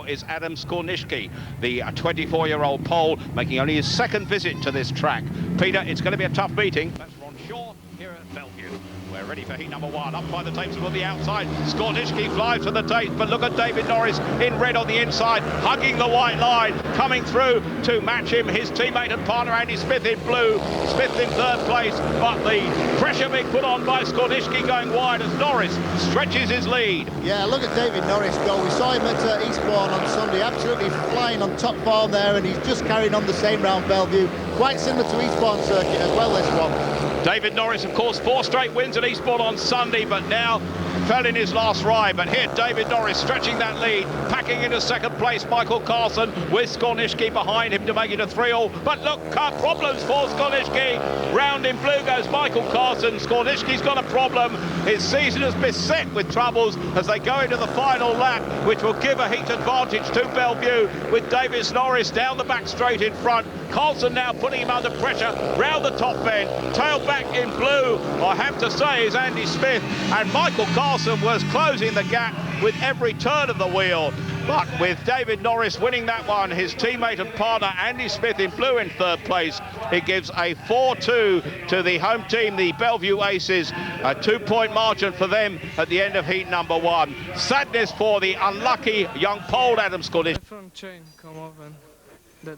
Is Adam Skornishki, the 24-year-old Pole, making only his second visit to this track. Peter, it's going to be a tough meeting. That's Ron Shaw here at Belle Vue. We're ready for heat number one. Up by the tapes on the outside. Skornishki flies to the tapes, but look at David Norris in red on the inside, hugging the white line, coming through to match him. His teammate and partner Andy Smith in blue. Smith in third place, but the pressure being put on by Skornishki going wide as Norris stretches his lead. Yeah, look at David Norris go. We saw him at Eastbourne on Sunday, absolutely flying on top form there, and he's just carrying on the same round Belle Vue. Quite similar to Eastbourne circuit as well, this one. David Norris, of course, 4 straight wins at Eastbourne on Sunday, but now fell in his last ride. But here, David Norris stretching that lead, packing into second place, Michael Carlson, with Skornishki behind him to make it a 3-all. But look, problems for Skornishki. Round in blue goes Michael Carlson. Skornishki's got a problem. His season is beset with troubles as they go into the final lap, which will give a heat advantage to Belle Vue, with David Norris down the back straight in front. Carlson now putting him under pressure round the top bend. Tail back in blue, I have to say, is Andy Smith, and Michael Carlson was closing the gap with every turn of the wheel. But with David Norris winning that one, his teammate and partner Andy Smith in blue in third place, it gives a 4-2 to the home team, the Belle Vue Aces, a 2-point margin for them at the end of heat number one. Sadness for the unlucky young Pole Adam Skornishki. The front chain come off, and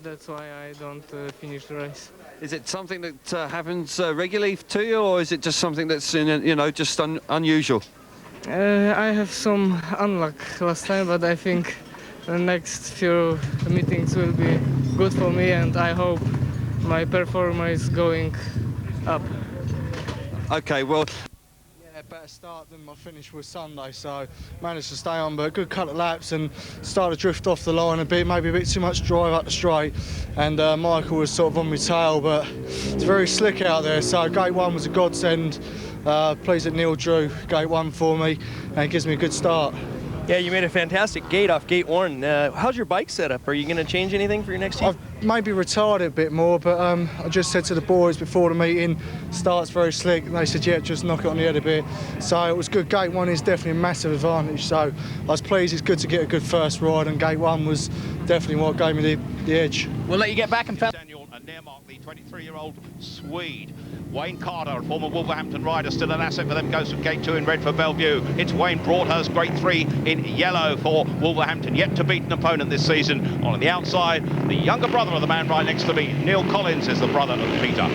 that's why I don't finish the race. Is it something that happens regularly to you, or is it just something that's just unusual? I have some unluck last time, but I think the next few meetings will be good for me, and I hope my performance is going up. Okay, well. Yeah, better start than my finish was Sunday, so managed to stay on, but a good couple of laps and started to drift off the line a bit, maybe a bit too much drive up the straight, and Michael was sort of on my tail, but it's very slick out there, so gate one was a godsend. Pleased that Neil drew gate one for me, and it gives me a good start. Yeah, you made a fantastic gate off gate one. How's your bike setup? Are you going to change anything for your next season? I've maybe retired it a bit more, but I just said to the boys before the meeting, start's very slick, and they said, yeah, just knock it on the head a bit. So it was good. Gate one is definitely a massive advantage, so I was pleased. It's good to get a good first ride, and gate one was definitely what gave me the edge. We'll let you get back and Daniel Nermark, the 23-year-old Swede. Wayne Carter, a former Wolverhampton rider, still an asset for them, goes from gate 2 in red for Belle Vue. It's Wayne Broadhurst, grade 3 in yellow for Wolverhampton, yet to beat an opponent this season. On the outside, the younger brother of the man right next to me, Neil Collins, is the brother of Peter.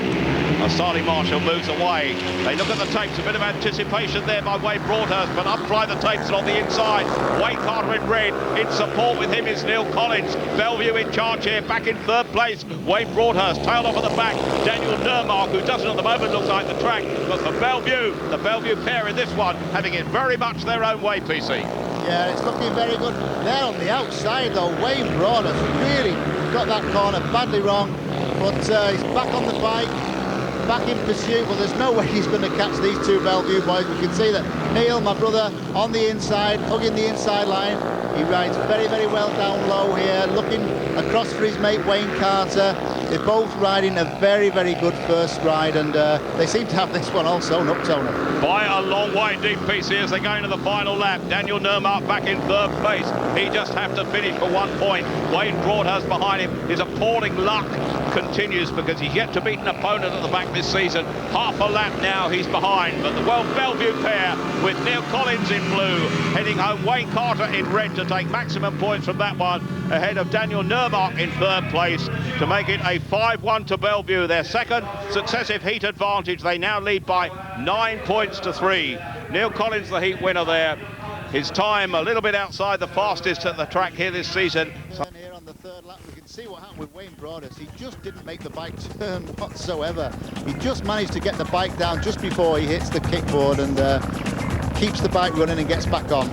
Starting Marshall moves away. They look at the tapes, a bit of anticipation there by Wayne Broadhurst, but up fly the tapes and on the inside, Wayne Carter in red. In support with him is Neil Collins. Belle Vue in charge here, back in third place. Wayne Broadhurst tailed off at the back. Daniel Nermark, who doesn't at the moment look like the track, but for Belle Vue, the Belle Vue pair in this one, having it very much their own way, PC. Yeah, it's looking very good. There on the outside though, Wayne Broadhurst really got that corner badly wrong, but he's back on the bike, back in pursuit. Well, there's no way he's going to catch these two Belle Vue boys. We can see that Neil, my brother, on the inside, hugging the inside line. He rides very, very well down low here, looking across for his mate Wayne Carter. They're both riding a very, very good first ride, and they seem to have this one all sewn up, Tony. By a long way deep, PC, as they go into the final lap. Daniel Nermark back in third place. He just have to finish for 1 point. Wayne Broadhurst behind him. His appalling luck continues because he's yet to beat an opponent at the back this season. Half a lap now he's behind, but the Belle Vue pair with Neil Collins in blue heading home. Wayne Carter in red to take maximum points from that one, ahead of Daniel Nermark in third place to make it a 5-1 to Belle Vue. Their second successive heat advantage. They now lead by 9 points to 3. Neil Collins, the heat winner there. His time a little bit outside the fastest at the track here this season. Here on the third lap, we can see what happened with Wayne Broadhurst. He just didn't make the bike turn whatsoever. He just managed to get the bike down just before he hits the kickboard and keeps the bike running and gets back on.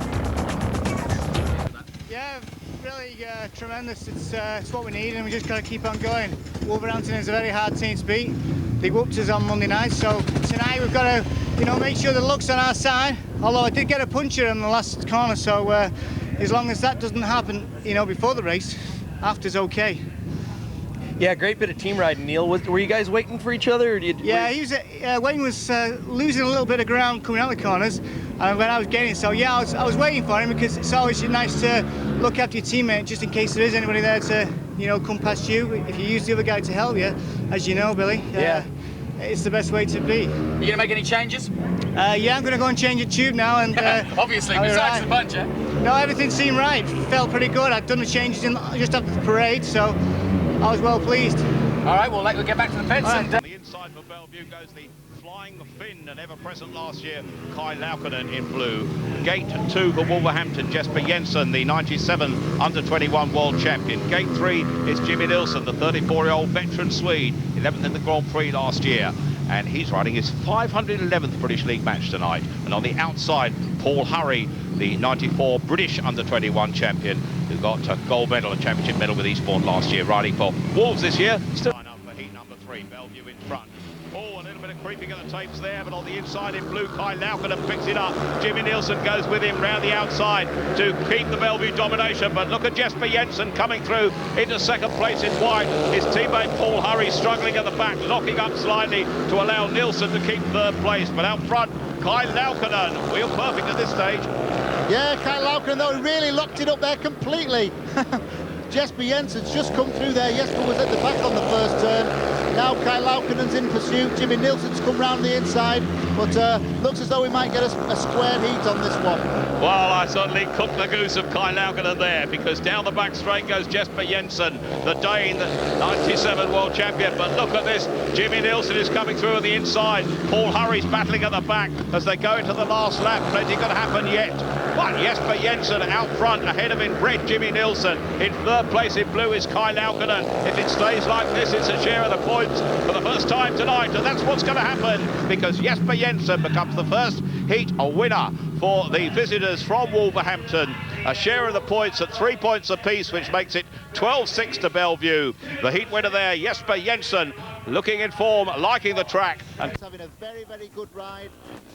Yeah, really tremendous. It's what we need, and we just got to keep on going. Wolverhampton is a very hard team to beat. They whooped us on Monday night, so tonight we've got to, make sure the luck's on our side. Although I did get a puncture in the last corner, so as long as that doesn't happen, before the race, after's okay. Yeah, great bit of team riding, Neil. Were you guys waiting for each other? Or Wayne was losing a little bit of ground coming out the corners, and when I was getting it, so yeah, I was waiting for him because it's always nice to look after your teammate just in case there is anybody there to, come past you. If you use the other guy to help you, as you know, Billy, it's the best way to be. Are you going to make any changes? Yeah, I'm going to go and change a tube now. And obviously, besides the puncher. No, everything seemed right. Felt pretty good. I'd done the changes just after the parade, so I was well pleased. All right, well, we'll get back to the pits. On the inside for Belle Vue goes the flying Finn and ever-present last year, Kai Laukkanen in blue. Gate 2 for Wolverhampton, Jesper Jensen, the 97 under-21 world champion. Gate 3 is Jimmy Nilsson, the 34-year-old veteran Swede, 11th in the Grand Prix last year. And he's riding his 511th British League match tonight. And on the outside, Paul Hurry, the 94 British under-21 champion, who got a gold medal, a championship medal with Eastbourne last year, riding for Wolves this year. Still line up for heat number 3, Belle Vue in front. Oh, a little bit of creeping at the tapes there, but on the inside in blue, Kai Laukkanen picks it up. Jimmy Nilsson goes with him round the outside to keep the Belle Vue domination. But look at Jesper Jensen coming through into second place in white. His teammate Paul Hurry struggling at the back, locking up slightly to allow Nilsson to keep third place. But out front, Kai Laukkanen, wheel perfect at this stage. Yeah, Kai Laukkanen, though, he really locked it up there completely. Jesper Jensen's just come through there. Jesper was at the back on the first turn. Now Kai Laukkanen's in pursuit. Jimmy Nilsson's come round the inside, but looks as though we might get a square heat on this one. Well, I certainly cooked the goose of Kai Laukkanen there, because down the back straight goes Jesper Jensen, the Dane, the 97 world champion. But look at this, Jimmy Nilsson is coming through on the inside. Paul Hurry's battling at the back as they go into the last lap. Plenty going to happen yet. But Jesper Jensen out front, ahead of in red Jimmy Nilsson. In third place in blue is Kai Laukkanen. If it stays like this, it's a share of the points for the first time tonight, and that's what's going to happen, because Jesper Jensen becomes the first heat a winner for the visitors from Wolverhampton. A share of the points at 3 points apiece, which makes it 12-6 to Belle Vue. The heat winner there, Jesper Jensen, looking in form, liking the track. And he's having a very, very good ride,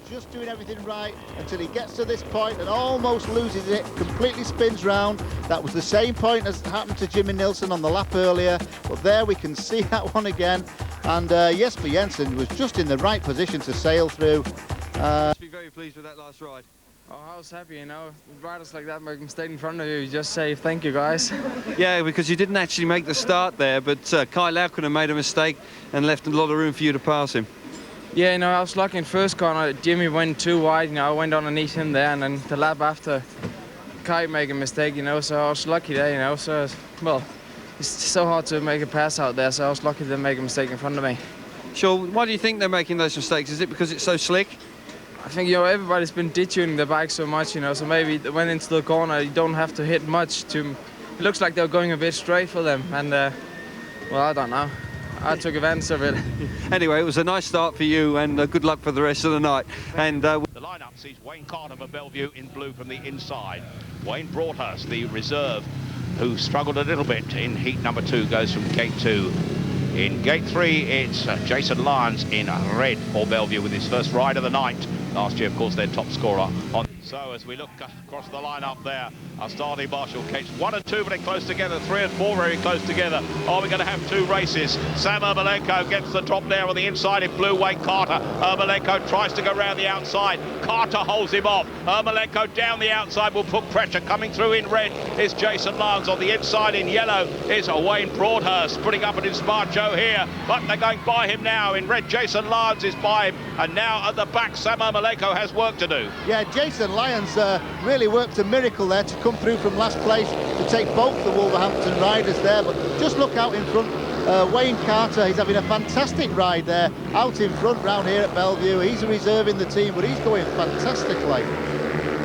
just doing everything right until he gets to this point and almost loses it, completely spins round. That was the same point as happened to Jimmy Nilsson on the lap earlier, but there we can see that one again. And Jesper Jensen was just in the right position to sail through. Must be very pleased with that last ride. Oh, I was happy, riders like that make a mistake in front of you, just say thank you, guys. Yeah, because you didn't actually make the start there, but Kai Laukkanen made a mistake and left a lot of room for you to pass him. Yeah, I was lucky in first corner. Jimmy went too wide, I went underneath him there, and then the lap after, Kai made a mistake, so I was lucky there, so, well, it's so hard to make a pass out there, so I was lucky to make a mistake in front of me. Sure, why do you think they're making those mistakes? Is it because it's so slick? I think, everybody's been detuning the bike so much, so maybe they went into the corner, you don't have to hit much to... It looks like they're going a bit straight for them, and, well, I don't know. I took advantage of it. Anyway, it was a nice start for you, and good luck for the rest of the night. And the lineup sees Wayne Carter for Belle Vue in blue from the inside. Wayne Broadhurst, the reserve, who struggled a little bit in heat number 2, goes from gate 2. In gate 3, it's Jason Lyons in red for Belle Vue with his first ride of the night. Last year, of course, their top scorer on. So as we look across the lineup there, our starting marshal, gates 1 and 2 very close together, 3 and 4 very close together. Are we going to have 2 races? Sam Ermolenko gets the drop there on the inside in blue, Wayne Carter. Ermolenko tries to go round the outside. Carter holds him off. Ermolenko down the outside will put pressure. Coming through in red is Jason Lyons. On the inside in yellow is Wayne Broadhurst, putting up an Inspired Joe here, but they're going by him now. In red, Jason Lyons is by him, and now at the back, Sam Ermolenko has work to do. Yeah, Jason Lyons really worked a miracle there to come through from last place to take both the Wolverhampton riders there, but just look out in front. Wayne Carter, he's having a fantastic ride there out in front round here at Belle Vue. He's a reserve in the team, but he's going fantastically.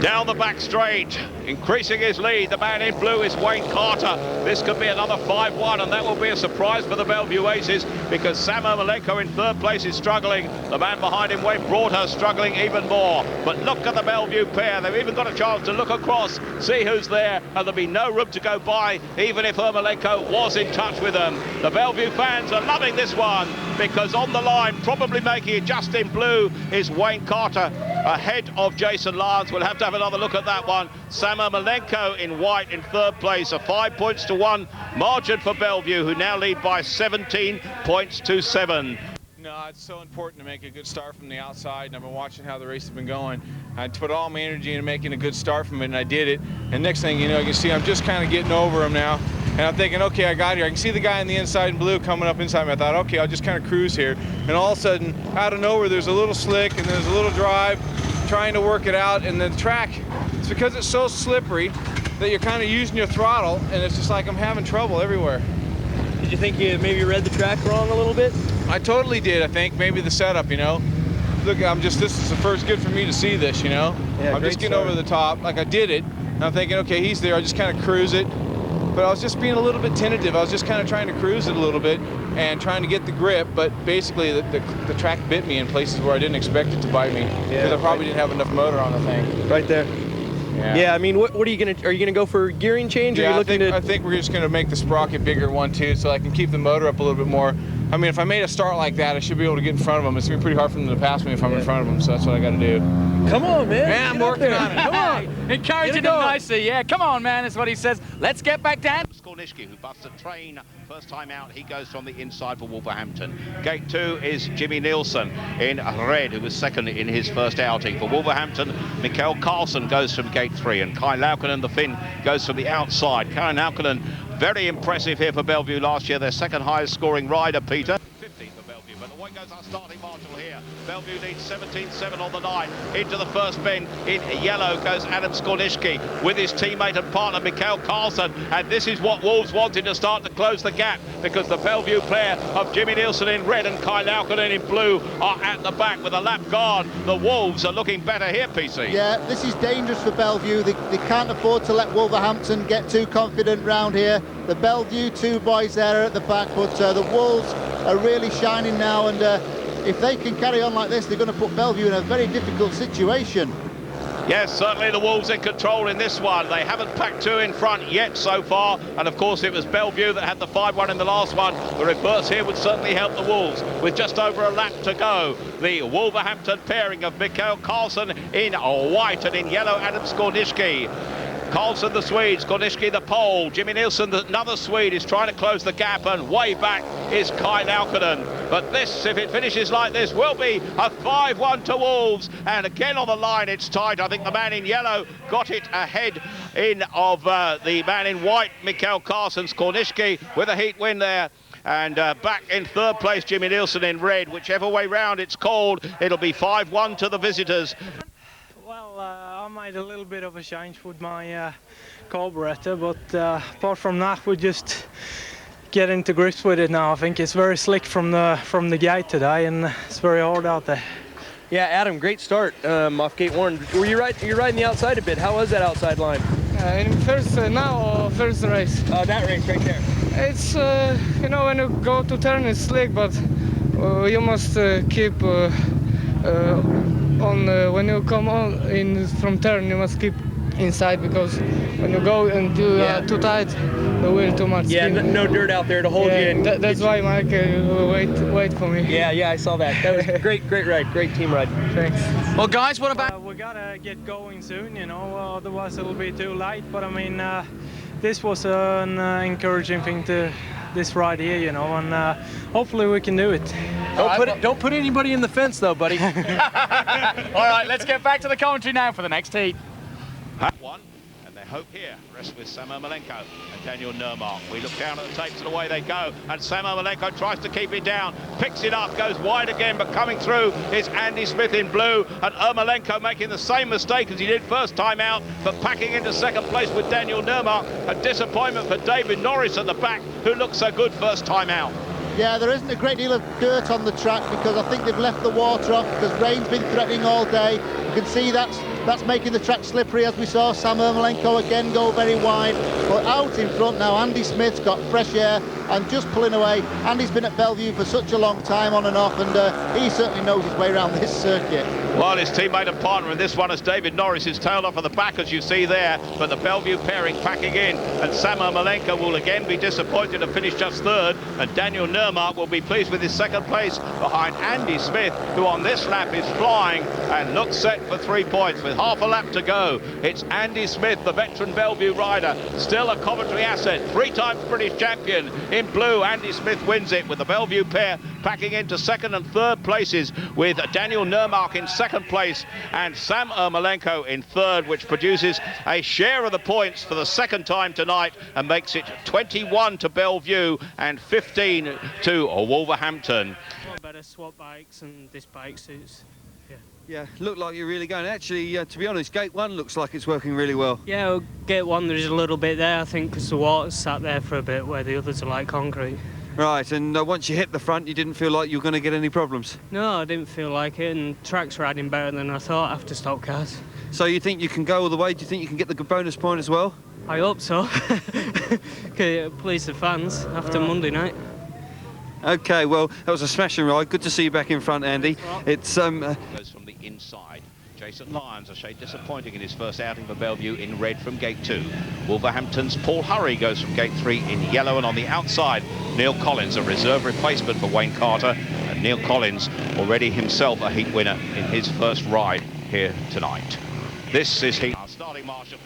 Down the back straight, increasing his lead. The man in blue is Wayne Carter. This could be another 5-1, and that will be a surprise for the Belle Vue Aces, because Sam Ermolenko in third place is struggling. The man behind him, Wayne Broadhurst, struggling even more. But look at the Belle Vue pair. They've even got a chance to look across, see who's there, and there'll be no room to go by, even if Ermolenko was in touch with them. The Belle Vue fans are loving this one, because on the line, probably making it just in blue, is Wayne Carter, ahead of Jason Lyons. We'll have to have another look at that one. Sam Ermolenko in white in third place, a 5 points to 1 margin for Belle Vue, who now lead by 17 points to 7. No, it's so important to make a good start from the outside, and I've been watching how the race has been going. I put all my energy into making a good start from it, and I did it. And next thing you know, you can see I'm just kind of getting over him now. And I'm thinking, okay, I got here. I can see the guy on the inside in blue coming up inside me. I thought, okay, I'll just kind of cruise here. And all of a sudden, out of nowhere, there's a little slick and there's a little drive, trying to work it out. And the track, it's because it's so slippery that you're kind of using your throttle, and it's just like I'm having trouble everywhere. Did you think you maybe read the track wrong a little bit? I totally did. I think maybe the setup, you know. Look, this is the first good for me to see this, you know. Yeah, I'm just getting over the top, like I did it. And I'm thinking, okay, he's there. I just kind of cruise it. But I was just being a little bit tentative. I was just kind of trying to cruise it a little bit and trying to get the grip. But basically, the track bit me in places where I didn't expect it to bite me, because I probably didn't have enough motor on the thing. Right there. Yeah, I mean, what are you are you gonna go for a gearing change? Or are you looking I think we're just gonna make the sprocket bigger 1-2, so I can keep the motor up a little bit more. I mean, if I made a start like that, I should be able to get in front of them. It's gonna be pretty hard for them to pass me if I'm in front of them, so that's what I gotta do. Come on, man. Yeah, I'm working on it. Come on. Encouraging him nicely. Yeah, come on, man. That's what he says. Let's get back down. Skornishki, who busts a train first time out. He goes from the inside for Wolverhampton. Gate 2 is Jimmy Nielsen in red, who was second in his first outing. For Wolverhampton, Mikael Carlsen goes from gate 3, and Kai Laukkonen, the Finn, goes from the outside. Kai Laukkonen, very impressive here for Belle Vue last year, their second highest scoring rider, Peter. 15th for Belle Vue, but the way goes our starting marshal here. Belle Vue needs 17-7 on the line. Into the first bend in yellow goes Adam Skornishki with his teammate and partner Mikael Carlsen, and this is what Wolves wanted to start to close the gap, because the Belle Vue player of Jimmy Nielsen in red and Kai Laukkonen in blue are at the back with a lap guard. The Wolves are looking better here, PC. Yeah, this is dangerous for Belle Vue. They can't afford to let Wolverhampton get too confident round here. The Belle Vue two boys there are at the back, but the Wolves are really shining now, and if they can carry on like this, they're going to put Belle Vue in a very difficult situation. Yes, certainly the Wolves in control in this one. They haven't packed two in front yet so far, and of course it was Belle Vue that had the 5-1 in the last one. The reverse here would certainly help the Wolves. With just over a lap to go, the Wolverhampton pairing of Mikael Carlsen in white and in yellow Adam Skornishki. Carlsen the Swede, Skornishki the Pole, Jimmy Nielsen, another Swede, is trying to close the gap, and way back is Kai Laukkonen. But this, if it finishes like this, will be a 5-1 to Wolves. And again on the line, it's tight. I think the man in yellow got it ahead of the man in white, Mikael Carlsen. Skornishki with a heat win there. And back in third place, Jimmy Nielsen in red. Whichever way round it's called, it'll be 5-1 to the visitors. Well, I made a little bit of a change with my carburetor, but apart from that, we just get into grips with it now. I think it's very slick from the gate today, and it's very hard out there. Yeah, Adam, great start off gate 1. You're riding the outside a bit. How was that outside line? In first now or first race? That race right there. It's you know, when you go to turn, it's slick, but you must keep when you come on in from turn, you must keep inside, because when you go and do too tight, the wheel too much. Yeah, no dirt out there to hold you. And that's why Michael wait for me. Yeah, I saw that. That was great ride, great team ride. Thanks. Well, guys, what about? We gotta get going soon, you know. Otherwise it'll be too late. But I mean, this was an encouraging thing to this ride here, you know, and hopefully we can do it. Don't put anybody in the fence, though, buddy. All right, let's get back to the commentary now for the next heat. One, and they hope here rests with Sam Ermolenko and Daniel Nurmark. We look down at the tapes and away they go, and Sam Ermolenko tries to keep it down, picks it up, goes wide again, but coming through is Andy Smith in blue, and Ermolenko making the same mistake as he did first time out, but packing into second place with Daniel Nurmark. A disappointment for David Norris at the back, who looked so good first time out. Yeah, there isn't a great deal of dirt on the track, because I think they've left the water off, because rain's been threatening all day. You can see that's making the track slippery, as we saw Sam Ermolenko again go very wide. But out in front now, Andy Smith's got fresh air and just pulling away. Andy's been at Belle Vue for such a long time, on and off, and he certainly knows his way around this circuit. Well, his teammate and partner in this one is David Norris, is tailed off at the back, as you see there, but the Belle Vue pairing packing in, and Sam Ermolenko will again be disappointed to finish just third, and Daniel Nurmark will be pleased with his second place behind Andy Smith, who on this lap is flying and looks set for 3 points with half a lap to go. It's Andy Smith, the veteran Belle Vue rider, still a Coventry asset, 3 times British champion. In blue, Andy Smith wins it with the Belle Vue pair packing into 2nd and 3rd places, with Daniel Nermark in 2nd place and Sam Ermolenko in 3rd, which produces a share of the points for the 2nd time tonight and makes it 21 to Belle Vue and 15 to Wolverhampton. Better swap bikes, and this bike suits. Yeah, looked like you're really going. Actually, to be honest, gate 1 looks like it's working really well. Yeah, well, gate 1 there's a little bit there, I think, because the water's sat there for a bit where the others are like concrete. Right, and once you hit the front, you didn't feel like you were going to get any problems? No, I didn't feel like it, and tracks riding better than I thought after stop cars. So you think you can go all the way? Do you think you can get the bonus point as well? I hope so. Please the fans after Monday night. Okay, well, that was a smashing ride. Good to see you back in front, Andy. It's goes from the inside. Jason Lyons, a shade disappointing in his first outing for Belle Vue in red from gate 2. Wolverhampton's Paul Hurry goes from gate 3 in yellow, and on the outside, Neil Collins, a reserve replacement for Wayne Carter. And Neil Collins, already himself a heat winner in his first ride here tonight. This is heat. Starting Marshall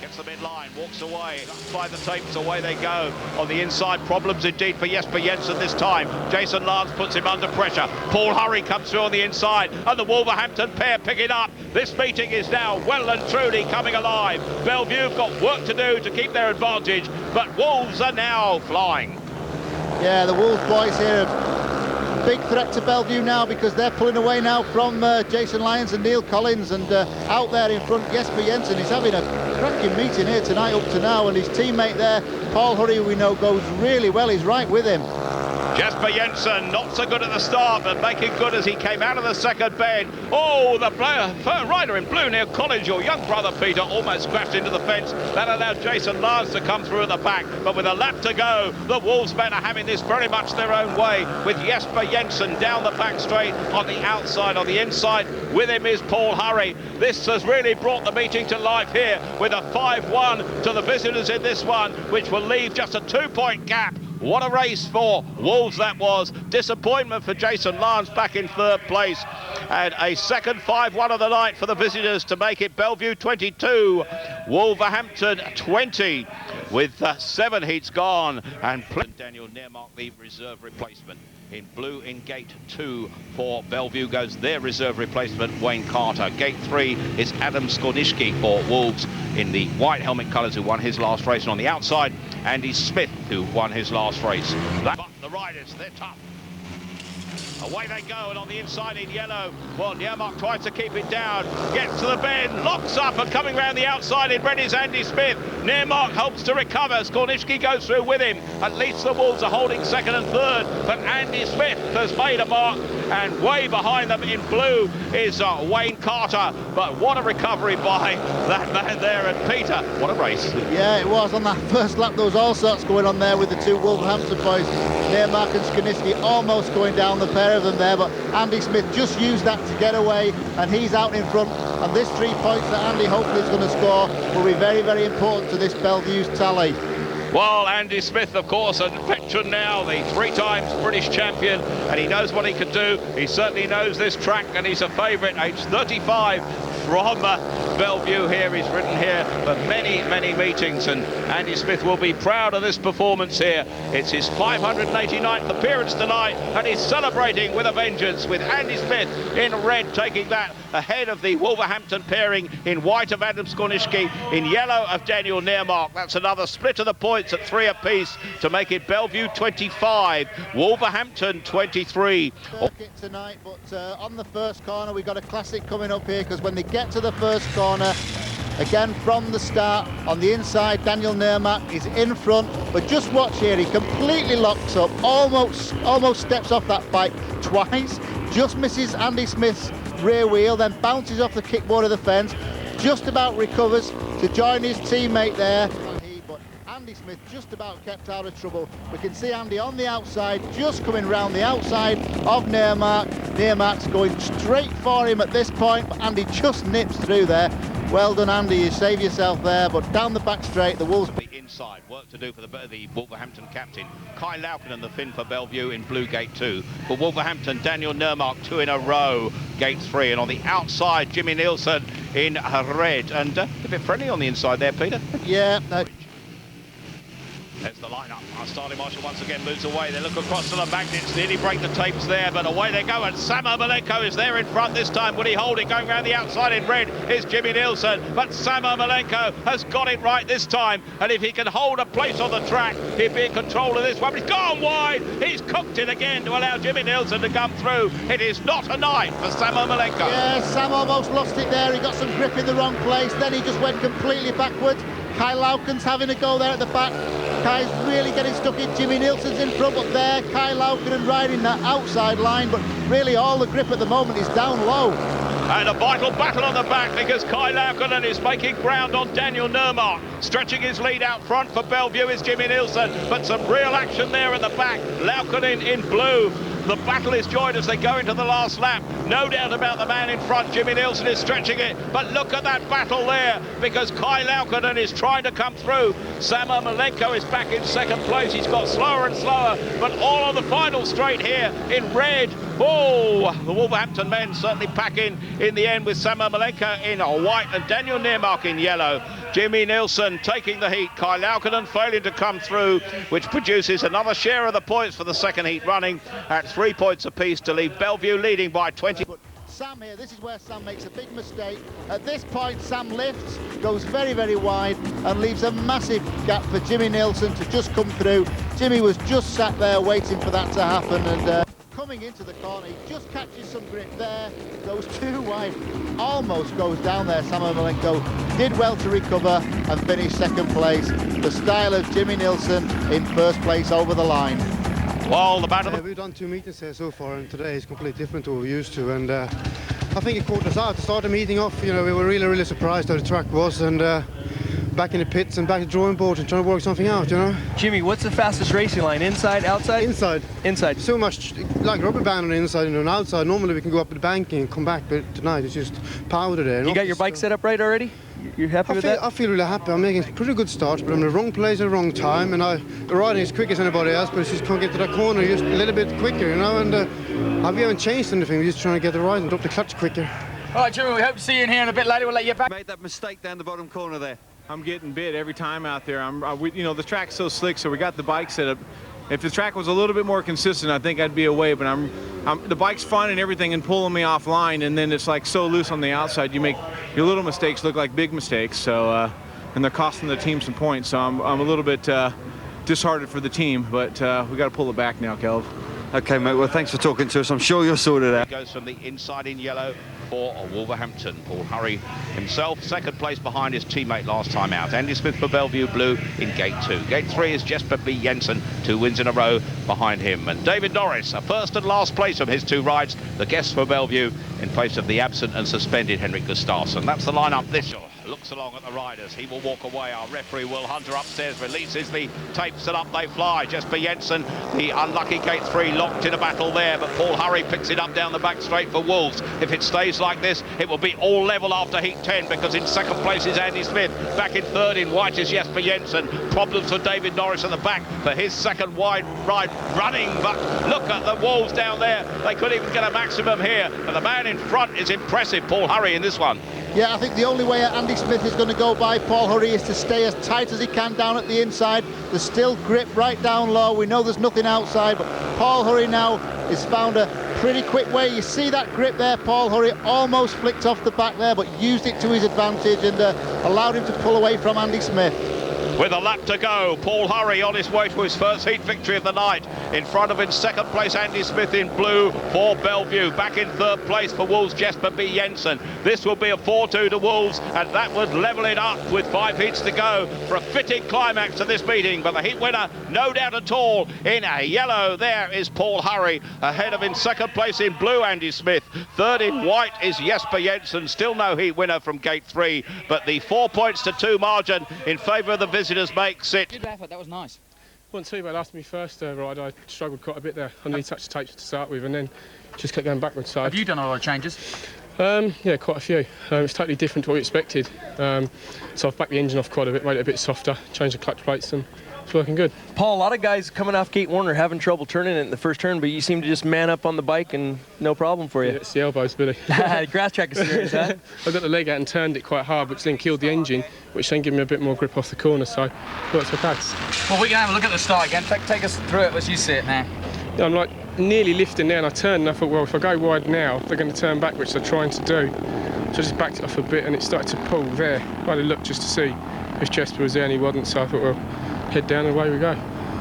gets the midline, walks away, by the tapes, away they go. On the inside, problems indeed for Jesper Jensen this time. Jason Lance puts him under pressure. Paul Hurry comes through on the inside, and the Wolverhampton pair pick it up. This meeting is now well and truly coming alive. Belle Vue have got work to do to keep their advantage, but Wolves are now flying. Yeah, the Wolves boys here are big threat to Belle Vue now, because they're pulling away now from Jason Lyons and Neil Collins, and out there in front, Jesper Jensen is having a cracking meeting here tonight up to now, and his teammate there, Paul Hurry, we know goes really well, he's right with him. Jesper Jensen not so good at the start, but making good as he came out of the second bend. Oh, the rider in blue, Neil Collins, your young brother Peter, almost crashed into the fence. That allowed Jason Lance to come through at the back, but with a lap to go, the Wolves men are having this very much their own way, with Jesper Jensen down the back straight on the outside. On the inside with him is Paul Hurry. This has really brought the meeting to life here, with a 5-1 to the visitors in this one, which will leave just a 2-point gap. What a race for Wolves that was. Disappointment for Jason Lance back in 3rd place. And a second 5-1 of the night for the visitors to make it Belle Vue 22, Wolverhampton 20, with 7 heats gone. And Daniel Nermark, the reserve replacement. In blue in gate 2 for Belle Vue goes their reserve replacement, Wayne Carter. Gate 3 is Adam Skorniszki for Wolves in the white helmet colours, who won his last race. And on the outside, Andy Smith, who won his last race. But the riders, they're tough. Away they go, and on the inside in yellow, well, Nermark tries to keep it down, gets to the bend, locks up, and coming round the outside in red is Andy Smith. Nermark helps to recover. Skorniszki goes through with him. At least the Wolves are holding 2nd and 3rd, but Andy Smith has made a mark, and way behind them in blue is Wayne Carter. But what a recovery by that man there, and Peter, what a race. Yeah, it was. On that first lap, there was all sorts going on there with the 2 Wolverhampton boys, Nermark and Skorniszki, almost going down, the pair of them there, but Andy Smith just used that to get away, and he's out in front. And this 3 points that Andy hopefully is going to score will be very, very important to this Belle Vue's tally. Well, Andy Smith, of course, a veteran now, the 3 times British champion, and he knows what he can do. He certainly knows this track, and he's a favourite, age 35 from Belle Vue here. He's ridden here for many, many meetings, and Andy Smith will be proud of this performance here. It's his 589th appearance tonight, and he's celebrating with a vengeance, with Andy Smith in red taking that ahead of the Wolverhampton pairing in white of Adam Skorniszki, in yellow of Daniel Nermark. That's another split of the points at 3 apiece to make it Belle Vue 25, Wolverhampton 23. Tonight, but on the first corner we've got a classic coming up here, because when they get to the first corner, again from the start, on the inside Daniel Nermark is in front, but just watch here, he completely locks up, almost steps off that bike twice, just misses Andy Smith's rear wheel, then bounces off the kickboard of the fence, just about recovers to join his teammate there. But Andy Smith just about kept out of trouble. We can see Andy on the outside, just coming round the outside of Nermark. Nermark's going straight for him at this point, but Andy just nips through there. Well done, Andy, you save yourself there, but down the back straight, the Wolves... inside. Work to do for the Wolverhampton captain. Kai Laukkanen, the Finn for Belle Vue in blue, gate 2. For Wolverhampton, Daniel Nurmark, 2 in a row, gate 3. And on the outside, Jimmy Nielsen in red. And a bit friendly on the inside there, Peter. Yeah. There's the lineup. Starling Marshall once again moves away. They look across to the magnets, nearly break the tapes there, but away they go. And Samo Malenko is there in front this time. Will he hold it? Going around the outside in red is Jimmy Nielsen, but Samo Malenko has got it right this time. And if he can hold a place on the track, he'll be in control of this one. But he's gone wide. He's cooked it again to allow Jimmy Nielsen to come through. It is not a night for Samo Malenko. Yeah, Sam almost lost it there. He got some grip in the wrong place. Then he just went completely backwards. Kai Laukkanen's having a go there at the back. Kai's really getting stuck in. Jimmy Nielsen's in front, but there, Kai Laukkanen riding that outside line, but really all the grip at the moment is down low. And a vital battle on the back because Kai Laukkanen is making ground on Daniel Nurmark. Stretching his lead out front for Belle Vue is Jimmy Nielsen, but some real action there in the back. Laukkanen in blue. The battle is joined as they go into the last lap. No doubt about the man in front. Jimmy Nielsen is stretching it, but look at that battle there because Kai Laukkanen is trying to come through. Samo Malenko is back in second place. He's got slower and slower, but all on the final straight here in red. Oh, the Wolverhampton men certainly packing in the end with Samo Malenko in white and Daniel Nurmark in yellow. Jimmy Nielsen taking the heat. Kai Laukkanen failing to come through, which produces another share of the points for the second heat running at 3 points apiece to leave Belle Vue leading by 20. But Sam here, this is where Sam makes a big mistake. At this point, Sam lifts, goes very, very wide and leaves a massive gap for Jimmy Nielsen to just come through. Jimmy was just sat there waiting for that to happen, and coming into the corner, he just catches some grip there, goes too wide, almost goes down there. Samo Malenko did well to recover and finish second place. The style of Jimmy Nielsen in first place over the line. Well, the battle. We've done 2 meetings here so far, and today is completely different to what we're used to. And I think it caught us out to start the meeting off. You know, we were really, really surprised how the track was, and back in the pits and back to the drawing board and trying to work something out. You know. Jimmy, what's the fastest racing line? Inside, outside? Inside. Inside. So much like rubber band on the inside and on the outside. Normally we can go up the banking and come back, but tonight it's just powder there. You got your bike set up right already? You're happy with that? I feel really happy. I'm making pretty good starts, but I'm in the wrong place at the wrong time, and the riding as quick as anybody else, but it's just can't get to that corner just a little bit quicker, you know. And we haven't changed anything. We're just trying to get the ride and drop the clutch quicker. All right, Jimmy, we hope to see you in here in a bit later. We'll let you back. Made that mistake down the bottom corner there. I'm getting bit every time out there. You know, the track's so slick, so we got the bike set up. If the track was a little bit more consistent, I think I'd be away, but the bike's fun and everything and pulling me offline, and then it's like so loose on the outside, you make your little mistakes look like big mistakes, so and they're costing the team some points, so I'm a little bit disheartened for the team, but we got to pull it back now, Kelv. Okay, mate, well, thanks for talking to us. I'm sure you're sorted out. Goes from the inside in yellow for Wolverhampton. Paul Hurry himself, second place behind his teammate last time out. Andy Smith for Belle Vue blue in gate 2. Gate 3 is Jesper B. Jensen, 2 wins in a row behind him. And David Norris, a first and last place from his 2 rides, the guest for Belle Vue in place of the absent and suspended Henrik Gustafsson. That's the lineup this year. Looks along at the riders. He will walk away. Our referee, Will Hunter, upstairs releases the tapes and up they fly. Jesper Jensen, the unlucky gate 3, locked in a battle there, but Paul Hurry picks it up down the back straight for Wolves. If it stays like this, it will be all level after heat 10, because in second place is Andy Smith. Back in third in white is Jesper Jensen. Problems for David Norris at the back for his second wide ride running, but look at the Wolves down there. They couldn't even get a maximum here, and the man in front is impressive, Paul Hurry, in this one. Yeah, I think the only way Andy Smith is going to go by Paul Hurry is to stay as tight as he can down at the inside. There's still grip right down low. We know there's nothing outside, but Paul Hurry now has found a pretty quick way. You see that grip there, Paul Hurry almost flicked off the back there, but used it to his advantage and allowed him to pull away from Andy Smith. With a lap to go, Paul Hurry on his way to his first heat victory of the night. In front of him, second place, Andy Smith in blue for Belle Vue. Back in third place for Wolves, Jesper B. Jensen. This will be a 4-2 to Wolves, and that would level it up with 5 heats to go for a fitting climax to this meeting. But the heat winner, no doubt at all, in yellow, there is Paul Hurry. Ahead of in second place in blue, Andy Smith. Third in white is Jesper Jensen. Still no heat winner from gate 3, but the 4 points to 2 margin in favour of the visitors makes it. Good effort, that was nice. Wasn't too bad. After my first ride, I struggled quite a bit there. I nearly touched the tapes to start with, and then just kept going backwards. So have you done a lot of changes? Yeah, quite a few. It's totally different to what we expected. So I've backed the engine off quite a bit, made it a bit softer, changed the clutch plates, and it's working good. Paul, a lot of guys coming off Gate 1 are having trouble turning it in the first turn, but you seem to just man up on the bike and no problem for you. Yeah, it's the elbows, Billy. Grass track experience, huh? I got the leg out and turned it quite hard, which then killed the engine, which then gave me a bit more grip off the corner, so it works okay. Well, we can have a look at the start again. Take us through it as you see it now. Yeah, I'm like nearly lifting there, and I turned, and I thought, well, if I go wide now, they're going to turn back, which they're trying to do. So I just backed it off a bit, and it started to pull there. I had a look just to see if Jesper was there, and he wasn't, so I thought, well, head down and away we go.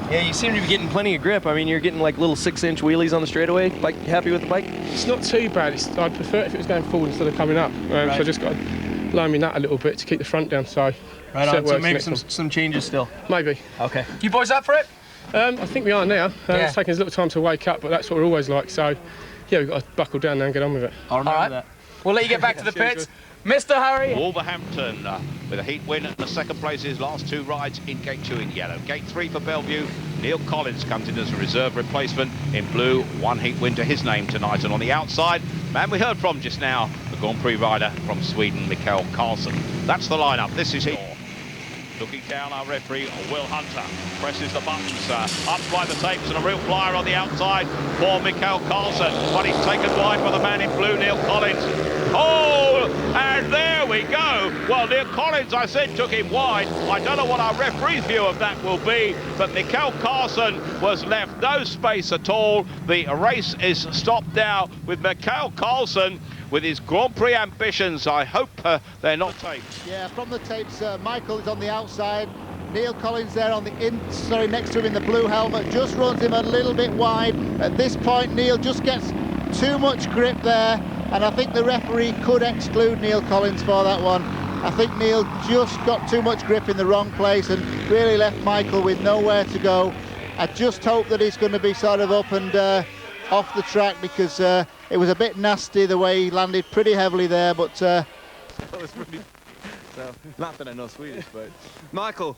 Yeah, you seem to be getting plenty of grip. I mean, you're getting like little 6-inch wheelies on the straightaway. Like, happy with the bike? It's not too bad. I'd prefer it if it was going forward instead of coming up. Right. So I just got to lower me nut a little bit to keep the front down. So right on. So maybe some changes still. Maybe. Okay. You boys up for it? I think we are now. Yeah. It's taking us a little time to wake up, but that's what we're always like. So yeah, we've got to buckle down now and get on with it. I'll remember that. We'll let you get back to the pits. Mr. Hurry. Wolverhampton with a heat win at the second place his last 2 rides in Gate 2 in yellow. Gate 3 for Belle Vue. Neil Collins comes in as a reserve replacement in blue. 1 heat win to his name tonight. And on the outside, man we heard from just now, the Grand Prix rider from Sweden, Mikael Karlsson. That's the lineup. This is it. Looking down, our referee, Will Hunter, presses the buttons, up by the tapes, and a real flyer on the outside for Mikael Karlsson. But he's taken wide by the man in blue, Neil Collins. Oh, and there we go. Well, Neil Collins, I said, took him wide. I don't know what our referee's view of that will be, but Mikael Karlsson was left no space at all. The race is stopped now with Mikael Karlsson with his Grand Prix ambitions. I hope they're not taped. Yeah, from the tapes, Michael is on the outside. Neil Collins there on the next to him in the blue helmet, just runs him a little bit wide. At this point, Neil just gets too much grip there, and I think the referee could exclude Neil Collins for that one. I think Neil just got too much grip in the wrong place and really left Michael with nowhere to go. I just hope that he's going to be sort of up and off the track, because it was a bit nasty the way he landed pretty heavily there, but That was pretty... So, not that I know Swedish, but... Michael,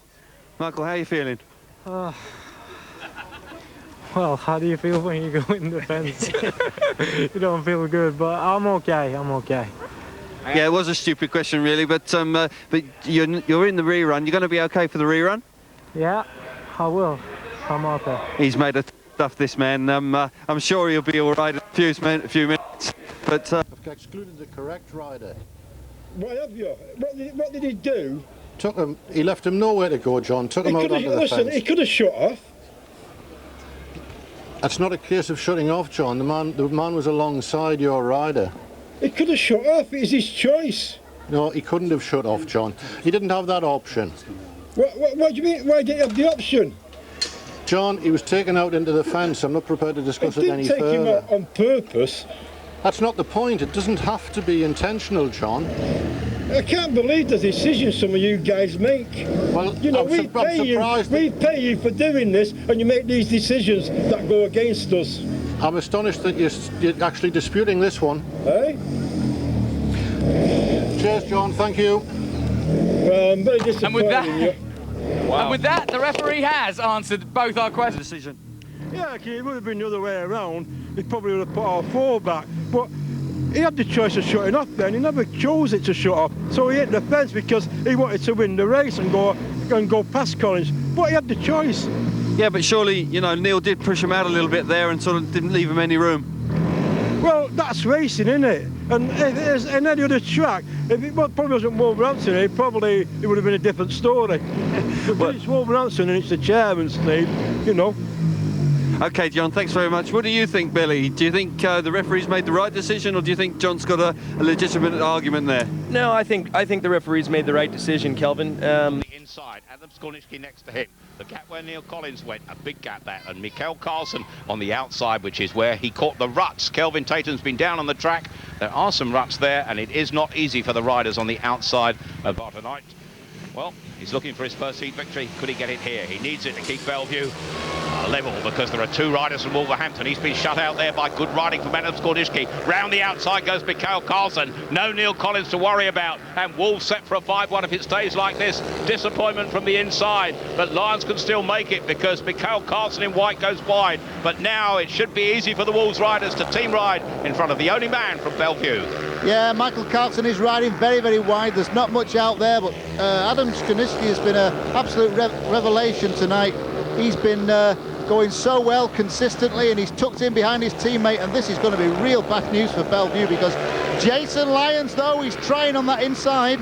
how are you feeling? Well, how do you feel when you go in the fence? You don't feel good, but I'm okay. Yeah, it was a stupid question, really, but you're in the rerun. You're going to be okay for the rerun? Yeah, I will. I'm out there. He's made a stuff, this man. I'm sure he'll be all right in a few minutes. But I've excluded the correct rider. Why have you? What did he do? Took him. He left him nowhere to go, John. Took him out onto the fence. He could have shut off. That's not a case of shutting off, John. The man was alongside your rider. He could have shut off. It's his choice. No, he couldn't have shut off, John. He didn't have that option. What do you mean? Why didn't he have the option? John, he was taken out into the fence. I'm not prepared to discuss it any further. Didn't take him out on purpose. That's not the point. It doesn't have to be intentional, John. I can't believe the decision some of you guys make. Well, you know, we pay you for doing this, and you make these decisions that go against us. I'm astonished that you're actually disputing this one. Eh? Cheers, John. Thank you. Well, I'm very disappointed and with that, in you. Wow. And with that, the referee has answered both our questions. Decision. Yeah, okay, it would have been the other way around. He probably would have put our 4 back. But he had the choice of shutting off then. He never chose it to shut off. So he hit the fence because he wanted to win the race and go past Collins. But he had the choice. Yeah, but surely, you know, Neil did push him out a little bit there and sort of didn't leave him any room. Well, that's racing, isn't it? And if it is in any other track, if it probably wasn't Wolverhampton, it would have been a different story. But it's Wolverhampton and it's the chairman's team, you know. OK, John, thanks very much. What do you think, Billy? Do you think the referee's made the right decision, or do you think John's got a legitimate argument there? No, I think the referee's made the right decision, Kelvin. The inside, Adam Skornicki next to him. The gap where Neil Collins went, a big gap there, and Mikael Karlsson on the outside, which is where he caught the ruts. Kelvin Tatum's been down on the track. There are some ruts there, and it is not easy for the riders on the outside of tonight. Well, he's looking for his first heat victory. Could he get it here? He needs it to keep Belle Vue level, because there are 2 riders from Wolverhampton. He's been shut out there by good riding from Adam Skornicki. Round the outside goes Mikael Karlsson. No Neil Collins to worry about. And Wolves set for a 5-1 if it stays like this. Disappointment from the inside. But Lions can still make it, because Mikael Karlsson in white goes wide. But now it should be easy for the Wolves riders to team ride in front of the only man from Belle Vue. Yeah, Michael Carlson is riding very, very wide. There's not much out there, but Adam Skoniski has been an absolute revelation tonight. He's been going so well consistently, and he's tucked in behind his teammate, and this is going to be real bad news for Belle Vue, because Jason Lyons, though, he's trying on that inside.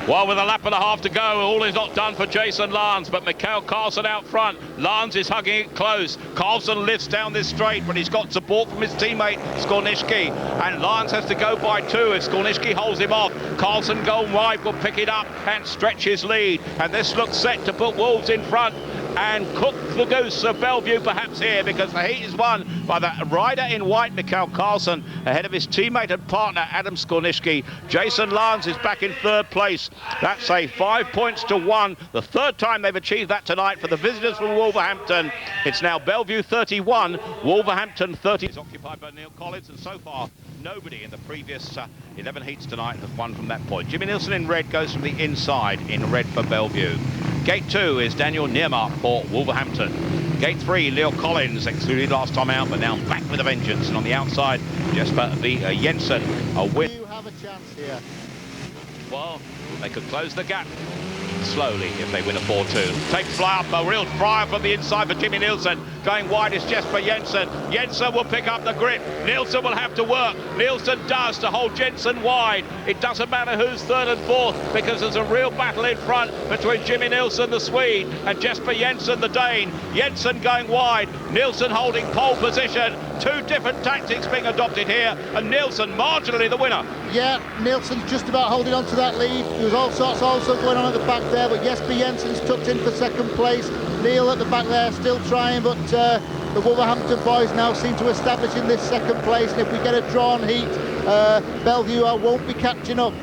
Well, with a lap and a half to go, all is not done for Jason Lyons, but Mikhail Carlson out front. Lyons is hugging it close. Carlson lifts down this straight, but he's got support from his teammate, Skoniski. And Lyons has to go by 2. If Skoniski holds him off, Carlson going wide will pick it up and stretch his lead. And this looks set to put Wolves in front and cook the goose of Belle Vue perhaps here, because the heat is won by the rider in white, Mikhail Carlson, ahead of his teammate and partner, Adam Skoniski. Jason Lyons is back in 3rd place. That's a 5 points to 1. The 3rd time they've achieved that tonight for the visitors from Wolverhampton. It's now Belle Vue 31, Wolverhampton 30. It's occupied by Neil Collins, and so far nobody in the previous 11 heats tonight has won from that point. Jimmy Nielsen in red goes from the inside in red for Belle Vue. Gate 2 is Daniel Nearmark for Wolverhampton. Gate 3, Leo Collins, excluded last time out, but now back with a vengeance. And on the outside, Jesper V. Jensen, a win. You have a chance here. Well, they could close the gap slowly if they win a 4-2. Take fly up, a real fire from the inside for Jimmy Nielsen. Going wide is Jesper Jensen. Jensen will pick up the grip. Nielsen will have to work. Nielsen does to hold Jensen wide. It doesn't matter who's 3rd and 4th, because there's a real battle in front between Jimmy Nielsen, the Swede, and Jesper Jensen, the Dane. Jensen going wide. Nielsen holding pole position. 2 different tactics being adopted here, and Nielsen marginally the winner. Yeah, Nielsen's just about holding on to that lead. There was all sorts also going on at the back there, but Jesper Jensen's tucked in for 2nd place. Neil at the back there still trying, but the Wolverhampton boys now seem to establish in this 2nd place, and if we get a drawn heat, Belle Vue won't be catching up.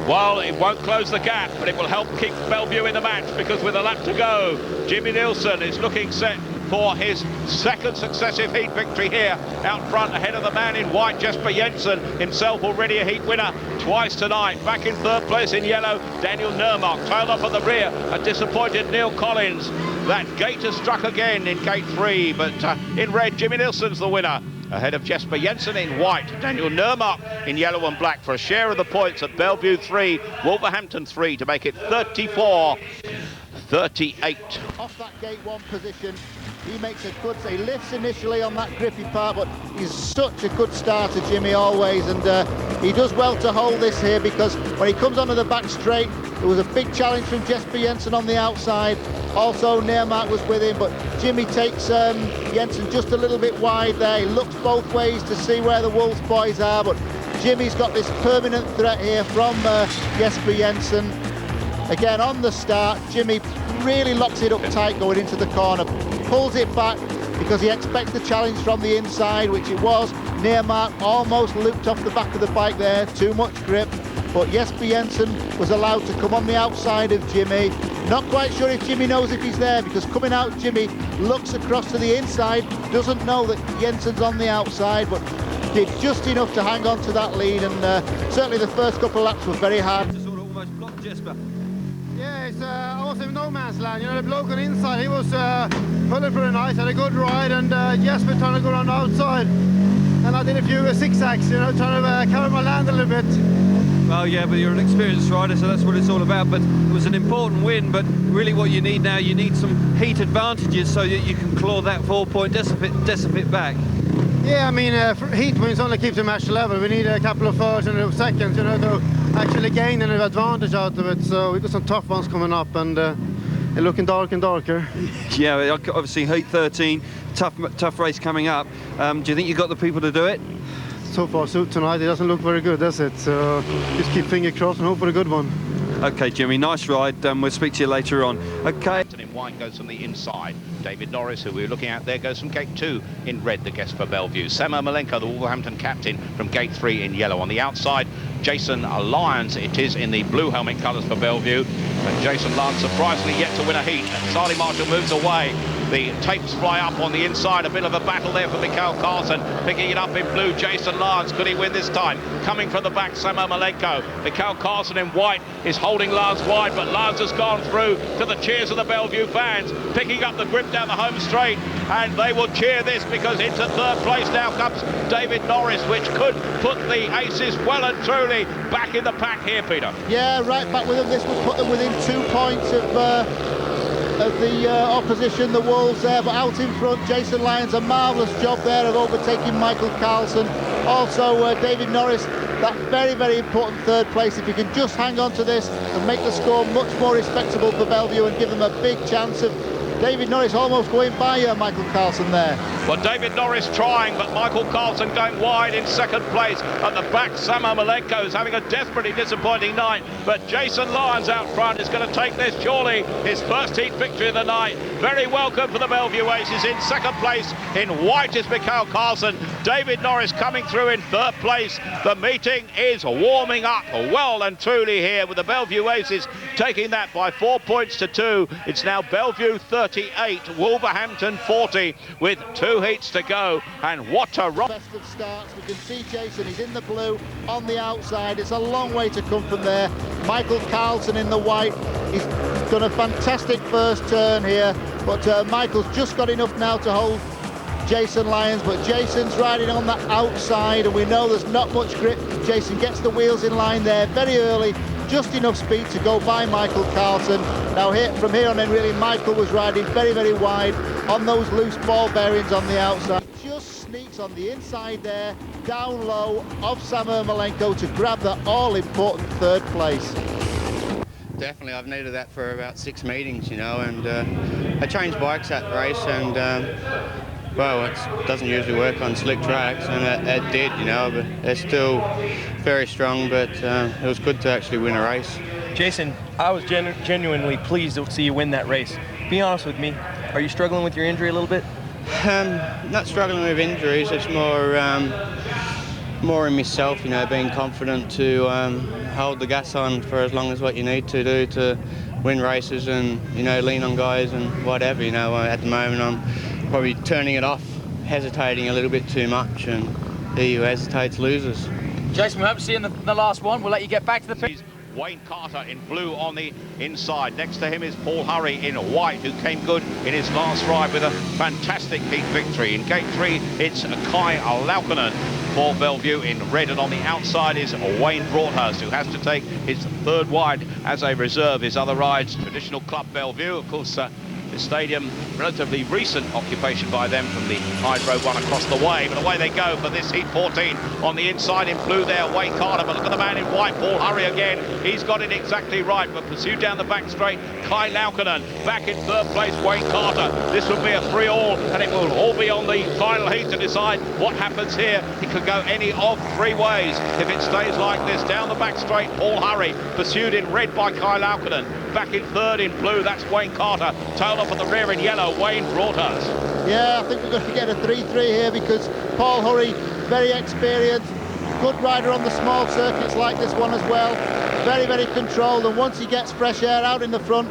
Well, it won't close the gap, but it will help keep Belle Vue in the match, because with a lap to go, Jimmy Nielsen is looking set for his 2nd successive heat victory here out front, ahead of the man in white, Jesper Jensen, himself already a heat winner twice tonight. Back in 3rd place in yellow, Daniel Nearmark, tailed up at the rear, a disappointed Neil Collins. That gate has struck again in gate 3, but in red, Jimmy Nielsen's the winner, ahead of Jesper Jensen in white, Daniel Nearmark in yellow and black, for a share of the points at Belle Vue 3, Wolverhampton 3, to make it 34-38. Off that gate 1 position, he makes a good, he lifts initially on that grippy part, but he's such a good starter, Jimmy, always, and he does well to hold this here, because when he comes onto the back straight, there was a big challenge from Jesper Jensen on the outside. Also, Nearmark was with him, but Jimmy takes Jensen just a little bit wide there. He looks both ways to see where the Wolves boys are, but Jimmy's got this permanent threat here from Jesper Jensen. Again, on the start, Jimmy really locks it up tight going into the corner, pulls it back because he expects the challenge from the inside, which it was. Nearmark almost looped off the back of the bike there, too much grip, but Jesper Jensen was allowed to come on the outside of Jimmy. Not quite sure if Jimmy knows if he's there, because coming out, Jimmy looks across to the inside, doesn't know that Jensen's on the outside, but did just enough to hang on to that lead, and certainly the first couple of laps were very hard. To sort of almost block Jesper. Yeah, it's also no man's land. You know, the bloke on the inside, he was pulling pretty nice, had a good ride, and Jesper trying to go around the outside. And I did a few zigzags, you know, trying to cover my land a little bit. Well, yeah, but you're an experienced rider, so that's what it's all about. But it was an important win, but really what you need now, you need some heat advantages so that you can claw that 4-point deficit back. Yeah, I mean, heat wins only keep the match level. We need a couple of firsts and seconds, you know, to actually gain an advantage out of it. So we've got some tough ones coming up, and they're looking darker and darker. Yeah, obviously heat 13, tough race coming up. Do you think you've got the people to do it? So far, tonight, it doesn't look very good, does it? So just keep fingers crossed and hope for a good one. Okay, Jimmy, nice ride. We'll speak to you later on. Okay. In white goes from the inside. David Norris, who we were looking at there, goes from gate 2 in red, the guest for Belle Vue. Samo Malenko, the Wolverhampton captain, from gate 3 in yellow. On the outside, Jason Lyons, it is in the blue helmet colours for Belle Vue. And Jason Lyons surprisingly yet to win a heat. And Charlie Marshall moves away. The tapes fly up on the inside. A bit of a battle there for Mikhail Carlsen. Picking it up in blue, Jason Lance. Could he win this time? Coming from the back, Samo Malenko. Mikhail Carlsen in white is holding Lance wide, but Lance has gone through to the cheers of the Belle Vue fans, picking up the grip down the home straight, and they will cheer this because into third place now comes David Norris, which could put the Aces well and truly back in the pack here, Peter. Yeah, right back with them. This would put them within 2 points of the opposition, the Wolves there, but out in front, Jason Lyons, a marvellous job there of overtaking Michael Carlsen. Also, David Norris, that very, very important third place. If he can just hang on to this and make the score much more respectable for Belle Vue and give them a big chance of David Norris almost going by Michael Carlsen there. Well, David Norris trying, but Michael Carlsen going wide in second place. At the back, Samo Malenko is having a desperately disappointing night, but Jason Lyons out front is going to take this, surely his first heat victory of the night. Very welcome for the Belle Vue Aces. In second place in white is Mikhail Carlsen. David Norris coming through in third place. The meeting is warming up well and truly here with the Belle Vue Aces taking that by 4 points to 2. It's now Belle Vue 38, Wolverhampton 40 with 2 heats to go, and what a run. Best of starts. We can see Jason, he's in the blue on the outside. It's a long way to come from there. Michael Carlsen in the white. He's done a fantastic first turn here, but Michael's just got enough now to hold Jason Lyons, but Jason's riding on that outside, and we know there's not much grip. Jason gets the wheels in line there very early, just enough speed to go by Michael Carlsen. Now here, from here on in, really, Michael was riding very, very wide on those loose ball bearings on the outside. Just sneaks on the inside there, down low of Samo Malenko to grab that all-important third place. Definitely, I've needed that for about 6 meetings, you know, and I changed bikes that race, and well, it doesn't usually work on slick tracks, and it did, you know, but it's still very strong, but it was good to actually win a race. Jason, I was genuinely pleased to see you win that race. Be honest with me, are you struggling with your injury a little bit? Not struggling with injuries, it's more in myself, you know, being confident to hold the gas on for as long as what you need to do to win races and, you know, lean on guys and whatever, you know. At the moment I'm probably turning it off, hesitating a little bit too much, and he who hesitates loses. Jason, we hope to see you in the last one. We'll let you get back to the pit. Wayne Carter in blue on the inside. Next to him is Paul Hurry in white, who came good in his last ride with a fantastic heat victory. In gate 3, it's Kai Laukkonen for Belle Vue in red, and on the outside is Wayne Broadhurst, who has to take his third wide as a reserve. His other rides, traditional club Belle Vue, of course, the stadium, relatively recent occupation by them from the hydro one across the way, but away they go for this heat 14. On the inside in blue there, Wayne Carter, but look at the man in white, Paul Hurry again. He's got it exactly right, but pursued down the back straight, Kai Laukkonen. Back in third place, Wayne Carter. This will be a 3-all, and it will all be on the final heat to decide what happens here. It could go any of 3 ways if it stays like this. Down the back straight, Paul Hurry, pursued in red by Kai Laukkonen. Back in third in blue, that's Wayne Carter. Tailed off at the rear in yellow, Wayne Broadhurst. Yeah, I think we're going to get a 3-3 here because Paul Hurry, very experienced, good rider on the small circuits like this one as well. Very, very controlled, and once he gets fresh air out in the front,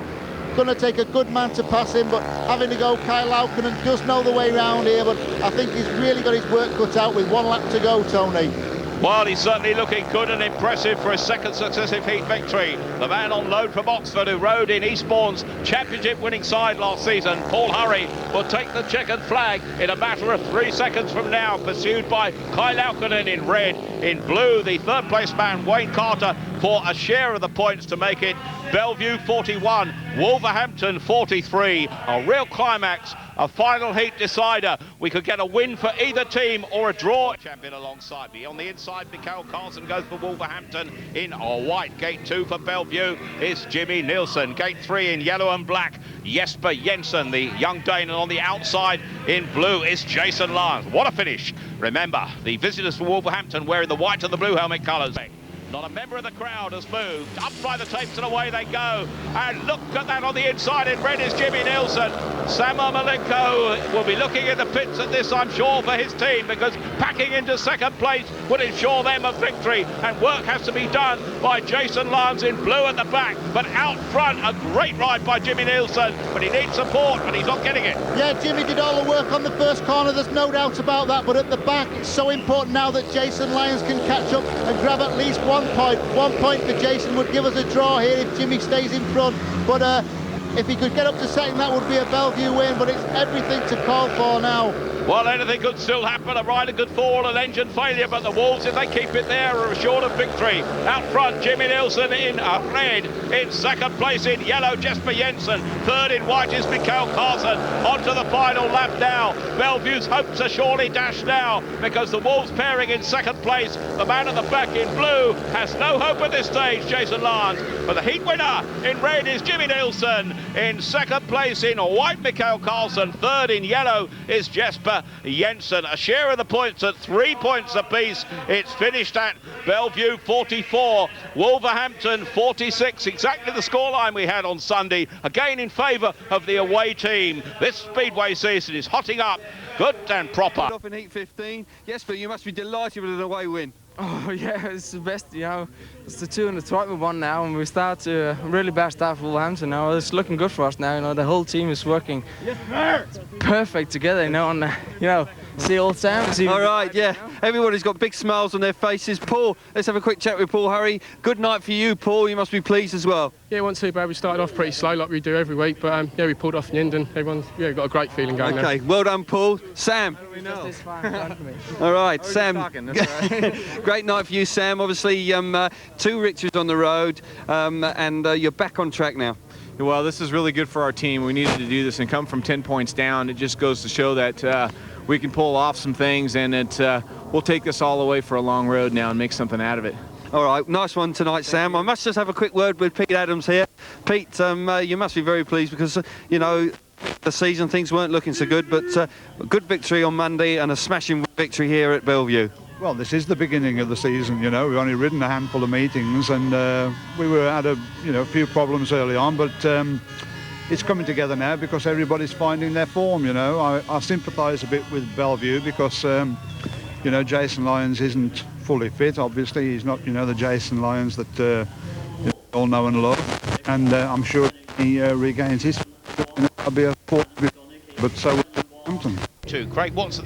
going to take a good man to pass him, but having to go, Kai Laukkonen does know the way round here, but I think he's really got his work cut out with 1 lap to go, Tony. Well, he's certainly looking good and impressive for his second successive heat victory. The man on loan from Oxford, who rode in Eastbourne's championship-winning side last season, Paul Hurry, will take the checkered flag in a matter of 3 seconds from now, pursued by Kai Laukkonen in red. In blue, the third-place man, Wayne Carter, for a share of the points to make it Belle Vue 41, Wolverhampton 43. A real climax, a final heat decider. We could get a win for either team or a draw. Champion alongside me. On the inside, Mikhail Carlsen goes for Wolverhampton in white. Gate 2 for Belle Vue is Jimmy Nielsen. Gate 3 in yellow and black, Jesper Jensen, the young Dane. And on the outside in blue is Jason Lyons. What a finish. Remember, the visitors for Wolverhampton wearing the white and the blue helmet colours. Not a member of the crowd has moved. Up by the tapes and away they go. And look at that on the inside. In red is Jimmy Nielsen. Sam Malenko will be looking in the pits at this, I'm sure, for his team, because packing into second place would ensure them a victory. And work has to be done by Jason Lyons in blue at the back. But out front, a great ride by Jimmy Nielsen. But he needs support, and he's not getting it. Yeah, Jimmy did all the work on the first corner. There's no doubt about that. But at the back, it's so important now that Jason Lyons can catch up and grab at least 1 point. 1 point for Jason would give us a draw here if Jimmy stays in front. But if he could get up to second, that would be a Belle Vue win. But it's everything to call for now. Well, anything could still happen. A rider could fall, an engine failure, but the Wolves, if they keep it there, are assured of victory. Out front, Jimmy Nielsen in red. In second place in yellow, Jesper Jensen. Third in white is Mikael Carlsen. On to the final lap now. Belle Vue's hopes are surely dashed now, because the Wolves pairing in second place. The man at the back in blue has no hope at this stage, Jason Lyons. But the heat winner in red is Jimmy Nielsen. In second place in white, Mikael Carlsen. Third in yellow is Jesper Jensen. A share of the points at 3 points apiece. It's finished at Belle Vue 44, Wolverhampton 46. Exactly the scoreline we had on Sunday. Again in favour of the away team. This speedway season is hotting up, good and proper. Off in heat 15. Yes, but you must be delighted with an away win. Oh yeah, it's the best, you know. It's the 2 and the 12 we won now, and we start a really bad start for Wolverhampton now. It's looking good for us now, you know. The whole team is working perfect together, you know, and you know, see old Sam. All right, yeah. You know? Everybody's got big smiles on their faces. Paul, let's have a quick chat with Paul Hurry. Good night for you, Paul. You must be pleased as well. Yeah, it wasn't too bad. We started off pretty slow like we do every week, but yeah, we pulled off the end and everyone's got a great feeling going Okay, well done, Paul. Sam. All right, Sam. Great night for you, Sam. Obviously, 2 victories on the road, and you're back on track now. Well, this is really good for our team. We needed to do this and come from 10 points down. It just goes to show that we can pull off some things, and we'll take this all the way for a long road now and make something out of it. All right, nice one tonight, Sam. I must just have a quick word with Pete Adams here. Pete, you must be very pleased because, you know, the season things weren't looking so good, but a good victory on Monday and a smashing victory here at Belle Vue. Well, this is the beginning of the season, you know. We've only ridden a handful of meetings, and we had a few problems early on, but it's coming together now because everybody's finding their form, you know. I sympathise a bit with Belle Vue because, you know, Jason Lyons isn't fully fit, obviously. He's not, you know, the Jason Lyons that you all know and love, and I'm sure he regains his, you know, I'll be a 4, but so will Wolverhampton. Craig Watson.